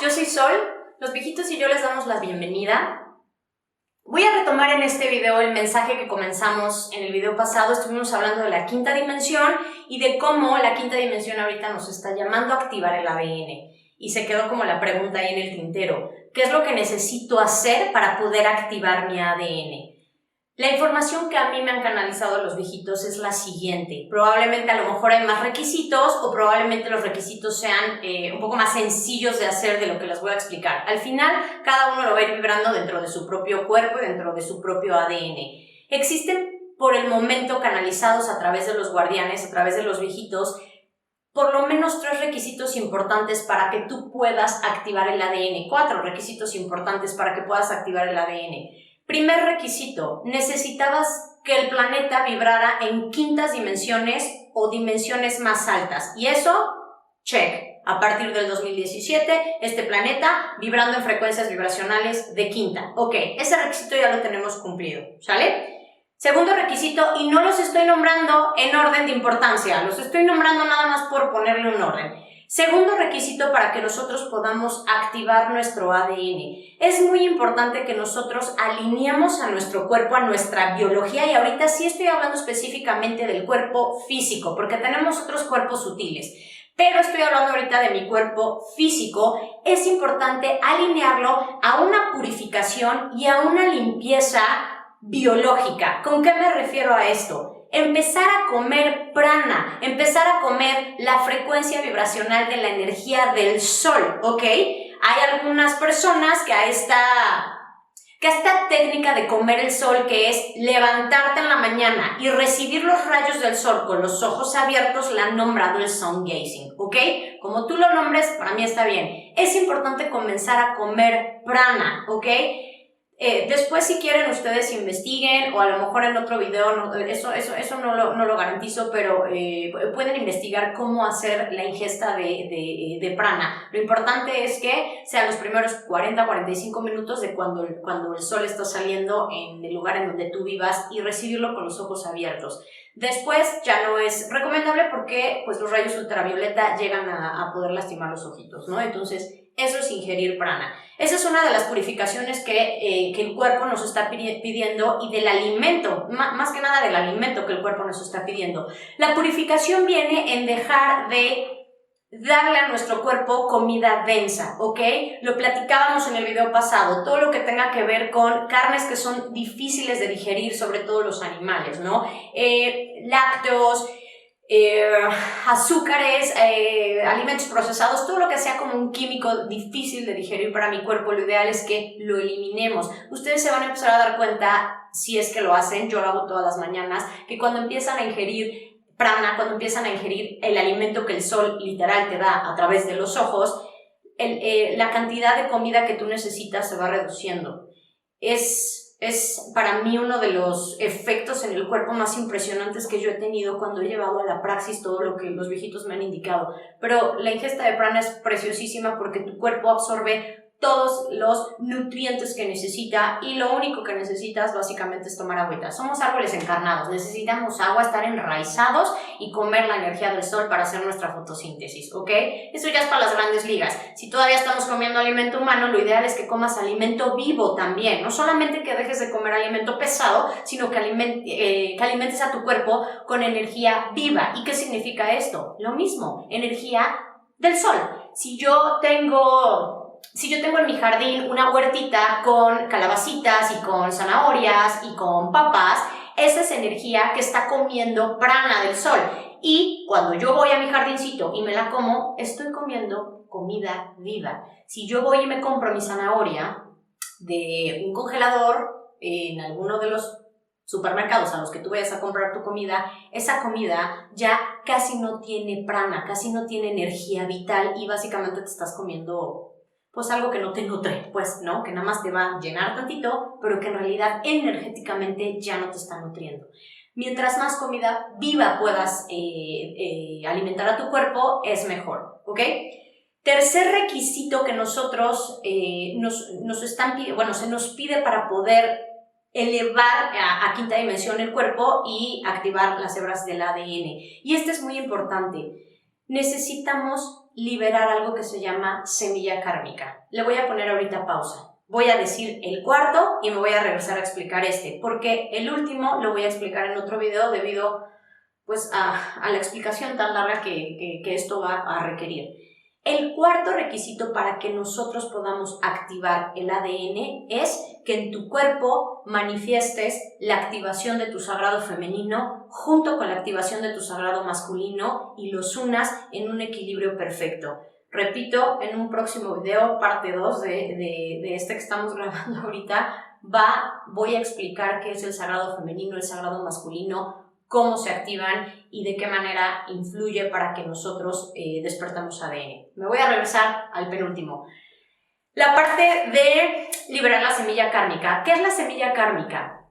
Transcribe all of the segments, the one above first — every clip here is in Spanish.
yo soy Sol, los viejitos y yo les damos la bienvenida. Voy a retomar en este video el mensaje que comenzamos en el video pasado. Estuvimos hablando de la quinta dimensión y de cómo la quinta dimensión ahorita nos está llamando a activar el ADN. Y se quedó como la pregunta ahí en el tintero. ¿Qué es lo que necesito hacer para poder activar mi ADN? La información que a mí me han canalizado los viejitos es la siguiente. Probablemente a lo mejor hay más requisitos o probablemente los requisitos sean un poco más sencillos de hacer de lo que les voy a explicar. Al final, cada uno lo va a ir vibrando dentro de su propio cuerpo y dentro de su propio ADN. Existen por el momento canalizados a través de los guardianes, a través de los viejitos, por lo menos 3 requisitos importantes para que tú puedas activar el ADN. 4 requisitos importantes para que puedas activar el ADN. Primer requisito, necesitabas que el planeta vibrara en quintas dimensiones o dimensiones más altas. Y eso, check. A partir del 2017, este planeta vibrando en frecuencias vibracionales de quinta. Ok, ese requisito ya lo tenemos cumplido, ¿sale? Segundo requisito, y no los estoy nombrando en orden de importancia, los estoy nombrando nada más por ponerle un orden. Segundo requisito para que nosotros podamos activar nuestro ADN. Es muy importante que nosotros alineemos a nuestro cuerpo, a nuestra biología, y ahorita sí estoy hablando específicamente del cuerpo físico, porque tenemos otros cuerpos sutiles, pero estoy hablando ahorita de mi cuerpo físico. Es importante alinearlo a una purificación y a una limpieza biológica. ¿Con qué me refiero a esto? Empezar a comer prana, empezar a comer la frecuencia vibracional de la energía del sol, ¿ok? Hay algunas personas que a esta técnica de comer el sol, que es levantarte en la mañana y recibir los rayos del sol con los ojos abiertos, la han nombrado el sun gazing, ¿ok? Como tú lo nombres, para mí está bien. Es importante comenzar a comer prana, ¿ok? Después, si quieren, ustedes investiguen, o a lo mejor en otro video, eso no lo garantizo, pero pueden investigar cómo hacer la ingesta de prana. Lo importante es que sean los primeros 40-45 minutos de cuando el sol está saliendo en el lugar en donde tú vivas, y recibirlo con los ojos abiertos. Después ya no es recomendable porque pues, los rayos ultravioleta llegan a poder lastimar los ojitos, ¿no? Entonces, eso es ingerir prana. Esa es una de las purificaciones que el cuerpo nos está pidiendo, y del alimento, más que nada del alimento que el cuerpo nos está pidiendo. La purificación viene en dejar de darle a nuestro cuerpo comida densa, ¿ok? Lo platicábamos en el video pasado, todo lo que tenga que ver con carnes que son difíciles de digerir, sobre todo los animales, ¿no? Lácteos, azúcares, alimentos procesados, todo lo que sea como un químico difícil de digerir para mi cuerpo, lo ideal es que lo eliminemos. Ustedes se van a empezar a dar cuenta, si es que lo hacen, yo lo hago todas las mañanas, que cuando empiezan a ingerir prana, cuando empiezan a ingerir el alimento que el sol literal te da a través de los ojos, la cantidad de comida que tú necesitas se va reduciendo. Es para mí uno de los efectos en el cuerpo más impresionantes que yo he tenido cuando he llevado a la praxis todo lo que los viejitos me han indicado. Pero la ingesta de prana es preciosísima porque tu cuerpo absorbe todos los nutrientes que necesita, y lo único que necesitas básicamente es tomar agüita. Somos árboles encarnados, necesitamos agua, estar enraizados y comer la energía del sol para hacer nuestra fotosíntesis, ¿ok? Eso ya es para las grandes ligas. Si todavía estamos comiendo alimento humano, lo ideal es que comas alimento vivo también. No solamente que dejes de comer alimento pesado, sino que alimentes a tu cuerpo con energía viva. ¿Y qué significa esto? Lo mismo, energía del sol. Si yo tengo en mi jardín una huertita con calabacitas y con zanahorias y con papas, esa es energía que está comiendo prana del sol. Y cuando yo voy a mi jardincito y me la como, estoy comiendo comida viva. Si yo voy y me compro mi zanahoria de un congelador en alguno de los supermercados a los que tú vayas a comprar tu comida, esa comida ya casi no tiene prana, casi no tiene energía vital, y básicamente te estás comiendo pues algo que no te nutre, pues, ¿no? Que nada más te va a llenar tantito, pero que en realidad energéticamente ya no te está nutriendo. Mientras más comida viva puedas alimentar a tu cuerpo, es mejor, ¿ok? Tercer requisito que nosotros se nos pide para poder elevar a quinta dimensión el cuerpo y activar las hebras del ADN. Y este es muy importante. Necesitamos liberar algo que se llama semilla kármica. Le voy a poner ahorita pausa. Voy a decir el cuarto y me voy a regresar a explicar porque el último lo voy a explicar en otro video debido pues, a la explicación tan larga que esto va a requerir. El cuarto requisito para que nosotros podamos activar el ADN es que en tu cuerpo manifiestes la activación de tu sagrado femenino junto con la activación de tu sagrado masculino y los unas en un equilibrio perfecto. Repito, en un próximo video, parte 2 de este que estamos grabando ahorita, voy a explicar qué es el sagrado femenino, el sagrado masculino, cómo se activan y de qué manera influye para que nosotros despertamos ADN. Me voy a regresar al penúltimo. La parte de liberar la semilla kármica. ¿Qué es la semilla kármica?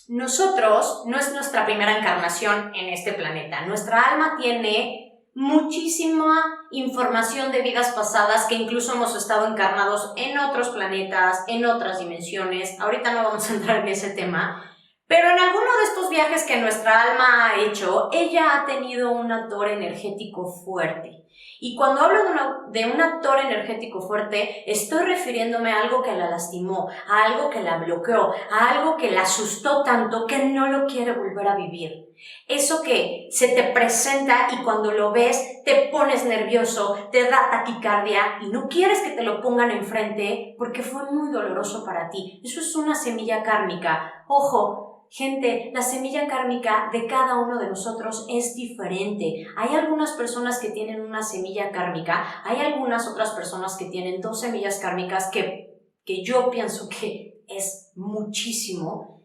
Nosotros, no es nuestra primera encarnación en este planeta. Nuestra alma tiene muchísima información de vidas pasadas que incluso hemos estado encarnados en otros planetas, en otras dimensiones. Ahorita no vamos a entrar en ese tema. Pero en alguno de estos viajes que nuestra alma ha hecho, ella ha tenido un actor energético fuerte. Y cuando hablo de un actor energético fuerte, estoy refiriéndome a algo que la lastimó, a algo que la bloqueó, a algo que la asustó tanto que no lo quiere volver a vivir. Eso que se te presenta y cuando lo ves te pones nervioso, te da taquicardia y no quieres que te lo pongan enfrente porque fue muy doloroso para ti. Eso es una semilla kármica. Ojo. Gente, la semilla kármica de cada uno de nosotros es diferente. Hay algunas personas que tienen una semilla kármica, hay algunas otras personas que tienen 2 semillas kármicas que yo pienso que es muchísimo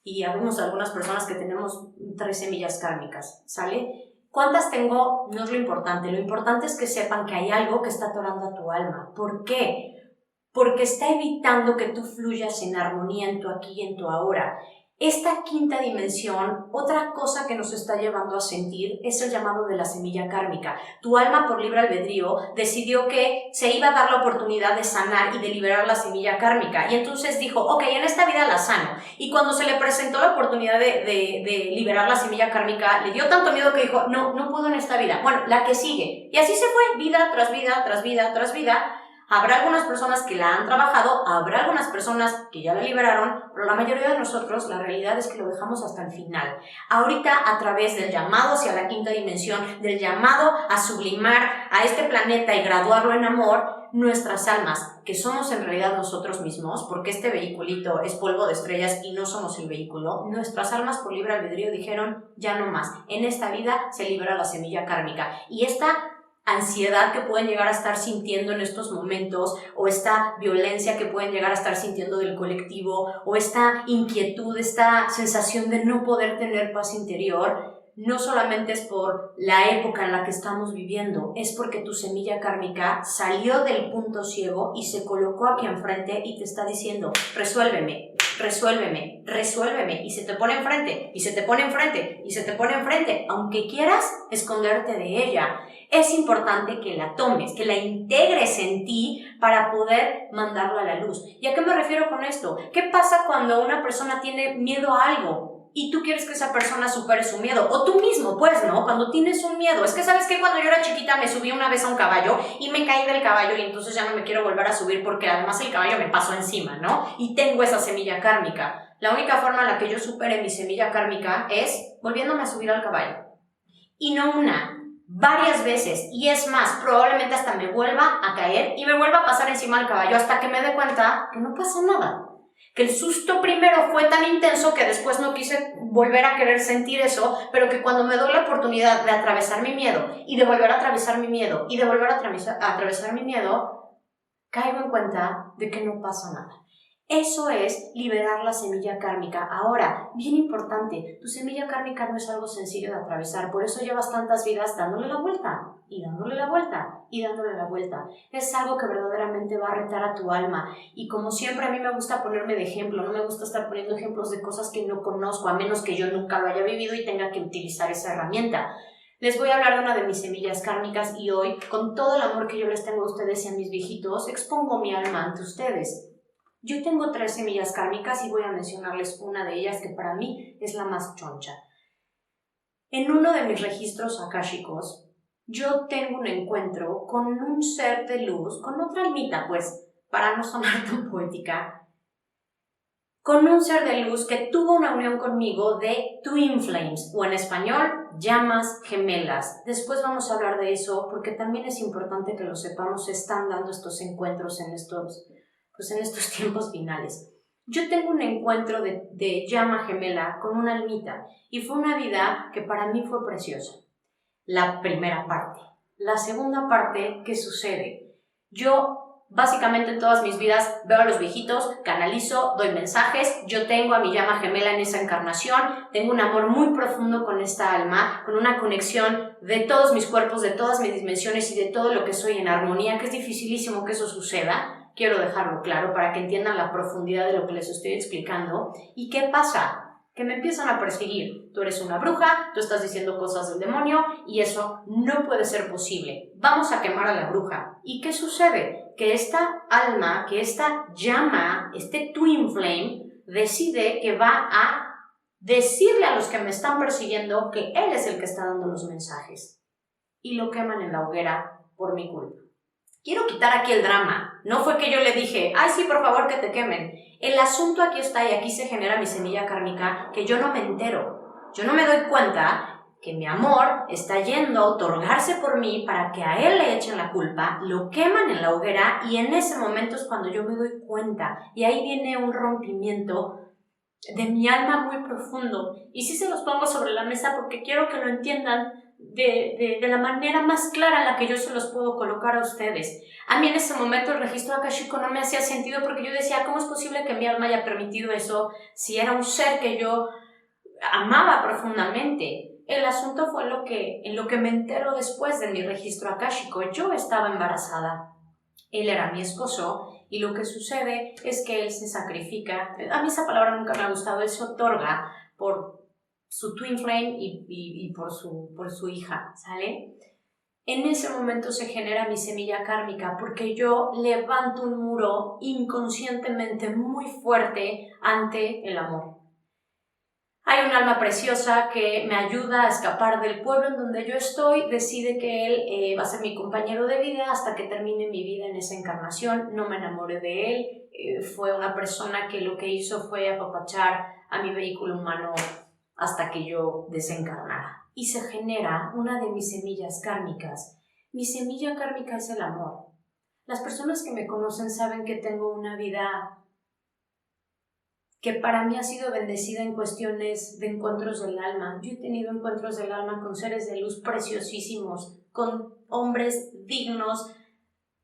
y habemos algunas personas que tenemos 3 semillas kármicas, ¿sale? ¿Cuántas tengo? No es lo importante es que sepan que hay algo que está atorando a tu alma. ¿Por qué? Porque está evitando que tú fluyas en armonía en tu aquí y en tu ahora. Esta quinta dimensión, otra cosa que nos está llevando a sentir es el llamado de la semilla kármica. Tu alma por libre albedrío decidió que se iba a dar la oportunidad de sanar y de liberar la semilla kármica y entonces dijo, ok, en esta vida la sano. Y cuando se le presentó la oportunidad de liberar la semilla kármica, le dio tanto miedo que dijo, no puedo en esta vida. Bueno, la que sigue. Y así se fue, vida tras vida, tras vida, tras vida. Habrá algunas personas que la han trabajado, habrá algunas personas que ya la liberaron, pero la mayoría de nosotros la realidad es que lo dejamos hasta el final. Ahorita a través del llamado hacia la quinta dimensión, del llamado a sublimar a este planeta y graduarlo en amor, nuestras almas, que somos en realidad nosotros mismos, porque este vehiculito es polvo de estrellas y no somos el vehículo, nuestras almas por libre albedrío dijeron, ya no más, en esta vida se libera la semilla kármica. Y esta ansiedad que pueden llegar a estar sintiendo en estos momentos, o esta violencia que pueden llegar a estar sintiendo del colectivo, o esta inquietud, esta sensación de no poder tener paz interior, no solamente es por la época en la que estamos viviendo, es porque tu semilla kármica salió del punto ciego y se colocó aquí enfrente y te está diciendo, resuélveme, resuélveme, resuélveme, y se te pone enfrente, y se te pone enfrente, y se te pone enfrente, aunque quieras esconderte de ella. Es importante que la tomes, que la integres en ti para poder mandarla a la luz. ¿Y a qué me refiero con esto? ¿Qué pasa cuando una persona tiene miedo a algo y tú quieres que esa persona supere su miedo? O tú mismo, pues, ¿no? Cuando tienes un miedo. Es que, ¿sabes qué? Cuando yo era chiquita me subí una vez a un caballo y me caí del caballo y entonces ya no me quiero volver a subir porque además el caballo me pasó encima, ¿no? Y tengo esa semilla kármica. La única forma en la que yo supere mi semilla kármica es volviéndome a subir al caballo. Y no una, varias veces, y es más, probablemente hasta me vuelva a caer y me vuelva a pasar encima del caballo hasta que me dé cuenta que no pasa nada, que el susto primero fue tan intenso que después no quise volver a querer sentir eso, pero que cuando me doy la oportunidad de atravesar mi miedo y de volver a atravesar mi miedo y de volver a atravesar mi miedo, caigo en cuenta de que no pasa nada. Eso es liberar la semilla kármica. Ahora, bien importante, tu semilla kármica no es algo sencillo de atravesar, por eso llevas tantas vidas dándole la vuelta, y dándole la vuelta, y dándole la vuelta. Es algo que verdaderamente va a retar a tu alma, y como siempre a mí me gusta ponerme de ejemplo, no me gusta estar poniendo ejemplos de cosas que no conozco, a menos que yo nunca lo haya vivido y tenga que utilizar esa herramienta. Les voy a hablar de una de mis semillas kármicas y hoy, con todo el amor que yo les tengo a ustedes y a mis viejitos, expongo mi alma ante ustedes. Yo tengo 3 semillas kármicas y voy a mencionarles una de ellas que para mí es la más choncha. En uno de mis registros akáshicos, yo tengo un encuentro con un ser de luz, con otra almita, pues, para no sonar tan poética, con un ser de luz que tuvo una unión conmigo de Twin Flames, o en español, llamas gemelas. Después vamos a hablar de eso porque también es importante que lo sepamos, se están dando estos encuentros en estos tiempos finales. Yo tengo un encuentro de llama gemela con una almita y fue una vida que para mí fue preciosa. La primera parte. La segunda parte, ¿qué sucede? Yo básicamente en todas mis vidas veo a los viejitos, canalizo, doy mensajes, yo tengo a mi llama gemela en esa encarnación, tengo un amor muy profundo con esta alma, con una conexión de todos mis cuerpos, de todas mis dimensiones y de todo lo que soy en armonía, que es dificilísimo que eso suceda. Quiero dejarlo claro para que entiendan la profundidad de lo que les estoy explicando. ¿Y qué pasa? Que me empiezan a perseguir. Tú eres una bruja, tú estás diciendo cosas del demonio y eso no puede ser posible. Vamos a quemar a la bruja. ¿Y qué sucede? Que esta alma, que esta llama, este Twin Flame, decide que va a decirle a los que me están persiguiendo que él es el que está dando los mensajes. Y lo queman en la hoguera por mi culpa. Quiero quitar aquí el drama. No fue que yo le dije, ay sí, por favor que te quemen. El asunto aquí está y aquí se genera mi semilla kármica que yo no me entero. Yo no me doy cuenta que mi amor está yendo a otorgarse por mí para que a él le echen la culpa, lo queman en la hoguera y en ese momento es cuando yo me doy cuenta. Y ahí viene un rompimiento de mi alma muy profundo. Y sí se los pongo sobre la mesa porque quiero que lo entiendan de la manera más clara en la que yo se los puedo colocar a ustedes. A mí en ese momento el registro akáshico no me hacía sentido porque yo decía, ¿cómo es posible que mi alma haya permitido eso si era un ser que yo amaba profundamente? El asunto fue en lo que me entero después de mi registro akáshico. Yo estaba embarazada. Él era mi esposo y lo que sucede es que él se sacrifica. A mí esa palabra nunca me ha gustado. Él se otorga por su twin flame y por su hija, ¿sale? En ese momento se genera mi semilla kármica porque yo levanto un muro inconscientemente muy fuerte ante el amor. Hay un alma preciosa que me ayuda a escapar del pueblo en donde yo estoy, decide que él va a ser mi compañero de vida hasta que termine mi vida en esa encarnación. No me enamoré de él, fue una persona que lo que hizo fue apapachar a mi vehículo humano hasta que yo desencarnara. Y se genera una de mis semillas kármicas. Mi semilla kármica es el amor. Las personas que me conocen saben que tengo una vida que para mí ha sido bendecida en cuestiones de encuentros del alma. Yo he tenido encuentros del alma con seres de luz preciosísimos, con hombres dignos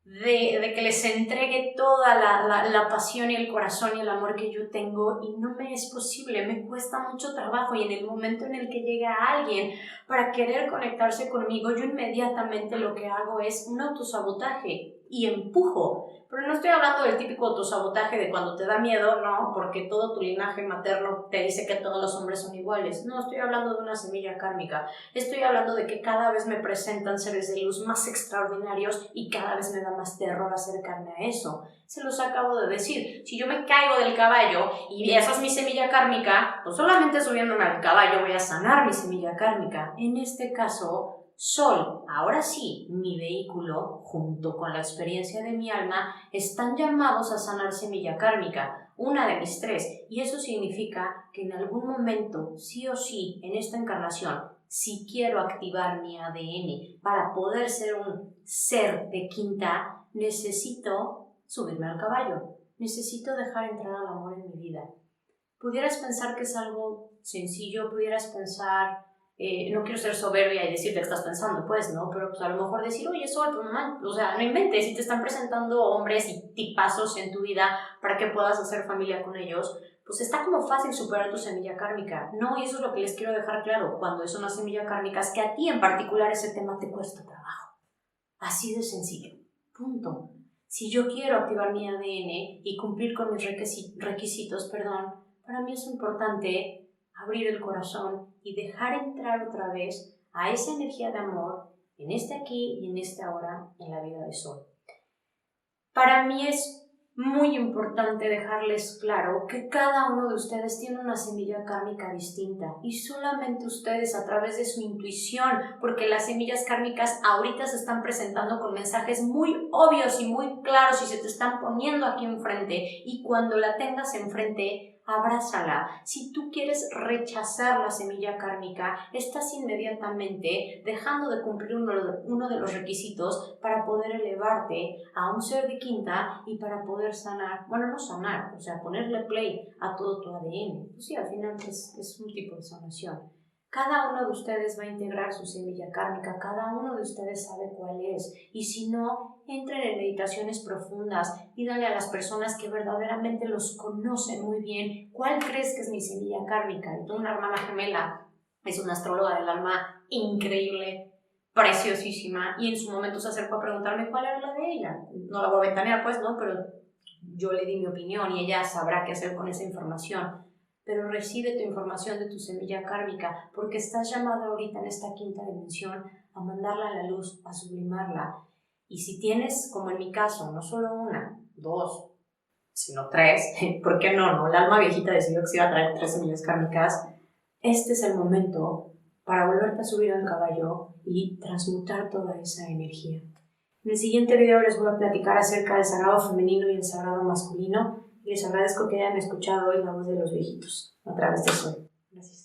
de que les entregue toda la pasión y el corazón y el amor que yo tengo y no me es posible, me cuesta mucho trabajo y en el momento en el que llega alguien para querer conectarse conmigo, yo inmediatamente lo que hago es un autosabotaje y empujo. Pero no estoy hablando del típico autosabotaje de cuando te da miedo, no, porque todo tu linaje materno te dice que todos los hombres son iguales. No, estoy hablando de una semilla kármica. Estoy hablando de que cada vez me presentan seres de luz más extraordinarios y cada vez me da más terror acercarme a eso. Se los acabo de decir. Si yo me caigo del caballo y esa es mi semilla kármica, pues solamente subiéndome al caballo voy a sanar mi semilla kármica. En este caso, Sol, ahora sí, mi vehículo, junto con la experiencia de mi alma, están llamados a sanar semilla kármica, una de mis tres, y eso significa que en algún momento, sí o sí, en esta encarnación, si quiero activar mi ADN para poder ser un ser de quinta, necesito subirme al caballo, necesito dejar entrar al amor en mi vida. Pudieras pensar que es algo sencillo, pudieras pensar, no quiero ser soberbia y decirte que estás pensando, pues, ¿no? Pero pues a lo mejor decir, oye, Sol, pues mamá, o sea, no inventes, si te están presentando hombres y tipazos en tu vida para que puedas hacer familia con ellos, pues está como fácil superar tu semilla kármica. No, y eso es lo que les quiero dejar claro, cuando es una semilla kármica, es que a ti en particular ese tema te cuesta trabajo. Así de sencillo. Punto. Si yo quiero activar mi ADN y cumplir con mis requisitos, para mí es importante abrir el corazón y dejar entrar otra vez a esa energía de amor en este aquí y en este ahora en la vida de Sol. Para mí es muy importante dejarles claro que cada uno de ustedes tiene una semilla kármica distinta y solamente ustedes a través de su intuición, porque las semillas kármicas ahorita se están presentando con mensajes muy obvios y muy claros y se te están poniendo aquí enfrente, y cuando la tengas enfrente, abrázala. Si tú quieres rechazar la semilla kármica, estás inmediatamente dejando de cumplir uno de los requisitos para poder elevarte a un ser de quinta y para poder sanar, bueno, no sanar, o sea, ponerle play a todo tu ADN. Pues sí, al final es un tipo de sanación. Cada uno de ustedes va a integrar su semilla kármica, cada uno de ustedes sabe cuál es, y si no, entren en meditaciones profundas, pídanle a las personas que verdaderamente los conocen muy bien, ¿cuál crees que es mi semilla kármica? Y tengo una hermana gemela, es una astróloga del alma increíble, preciosísima, y en su momento se acercó a preguntarme cuál era la de ella. No la voy a ventanear, pues, ¿no? Pero yo le di mi opinión y ella sabrá qué hacer con esa información. Pero recibe tu información de tu semilla kármica, porque estás llamado ahorita en esta quinta dimensión a mandarla a la luz, a sublimarla. Y si tienes, como en mi caso, no solo una, dos, sino tres, ¿por qué no? ¿No? El alma viejita decidió que se iba a traer 3 semillas kármicas. Este es el momento para volverte a subir al caballo y transmutar toda esa energía. En el siguiente video les voy a platicar acerca del sagrado femenino y el sagrado masculino, y les agradezco que hayan escuchado hoy la voz de los viejitos a través de Sol. Gracias.